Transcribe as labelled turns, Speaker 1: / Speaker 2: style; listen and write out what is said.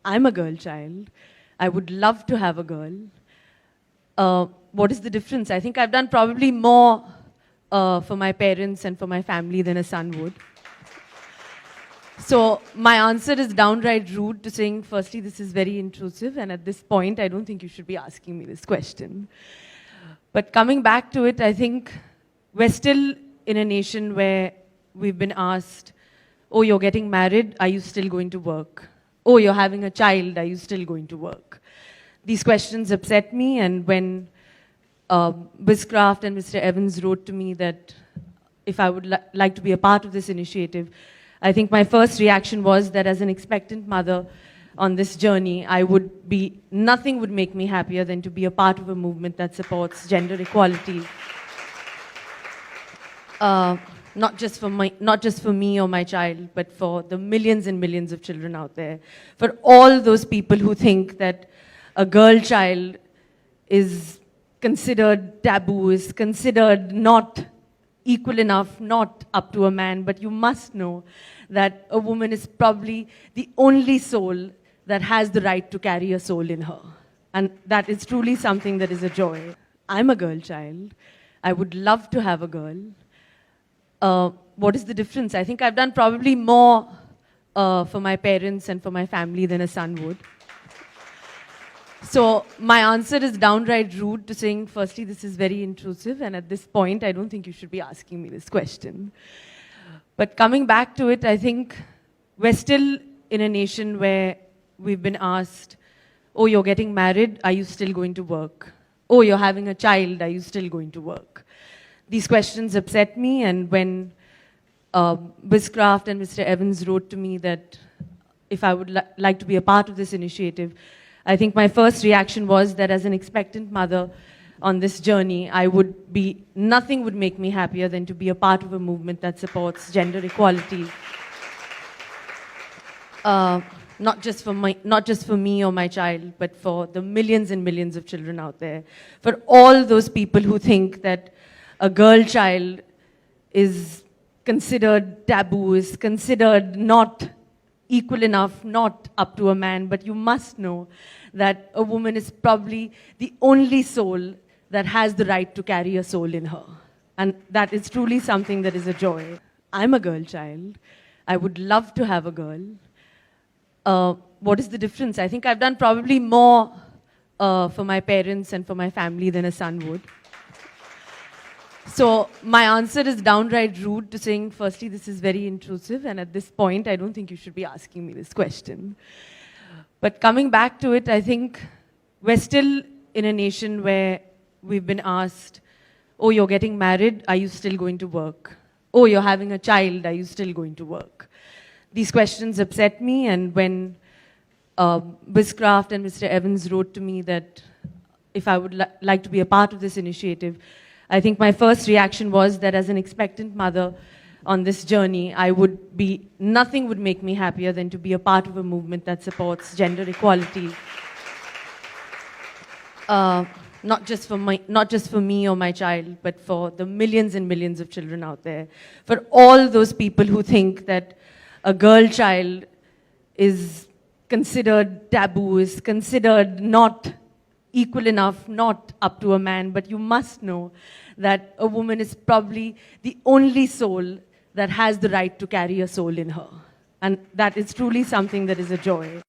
Speaker 1: I'm a girl child. I would love to have a girl. What is the difference? I think I've done probably more for my parents and for my family than a son would. So my answer is downright rude to saying, firstly, this is very intrusive, and at this point, I don't think you should be asking me this question. But coming back to it, I think we're still in a nation where we've been asked, oh, you're getting married, are you still going to work? Oh, you're having a child, are you still going to work? These questions upset me, and when Bizcraft and Mr. Evans wrote to me that if I would like to be a part of this initiative, I think my first reaction was that as an expectant mother on this journey, nothing would make me happier than to be a part of a movement that supports gender equality. Not just for me or my child, but for the millions and millions of children out there. For all those people who think that a girl child is considered taboo, is considered not equal enough, not up to a man, but you must know that a woman is probably the only soul that has the right to carry a soul in her. And that is truly something that is a joy. I'm a girl child. I would love to have a girl. What is the difference? I think I've done probably more for my parents and for my family than a son would. So my answer is downright rude to saying, firstly, this is very intrusive, and at this point, I don't think you should be asking me this question. But coming back to it, I think we're still in a nation where we've been asked, oh, you're getting married, are you still going to work? Oh, you're having a child, are you still going to work? These questions upset me, and when Bizcraft and Mr. Evans wrote to me that if I would like to be a part of this initiative, I think my first reaction was that as an expectant mother on this journey, nothing would make me happier than to be a part of a movement that supports gender equality. Not just for me or my child, but for the millions and millions of children out there. For all those people who think that a girl child is considered taboo, is considered not equal enough, not up to a man, but you must know that a woman is probably the only soul that has the right to carry a soul in her. And that is truly something that is a joy. I'm a girl child. I would love to have a girl. What is the difference? I think I've done probably more for my parents and for my family than a son would. So my answer is downright rude to saying, firstly, this is very intrusive, and at this point, I don't think you should be asking me this question. But coming back to it, I think we're still in a nation where we've been asked, oh, you're getting married, are you still going to work? Oh, you're having a child, are you still going to work? These questions upset me, and when Bizcraft and Mr. Evans wrote to me that if I would like to be a part of this initiative, I think my first reaction was that as an expectant mother on this journey, nothing would make me happier than to be a part of a movement that supports gender equality. Not just for me or my child, but for the millions and millions of children out there. For all those people who think that a girl child is considered taboo, is considered not equal enough, not up to a man, but you must know that a woman is probably the only soul that has the right to carry a soul in her. And that is truly something that is a joy.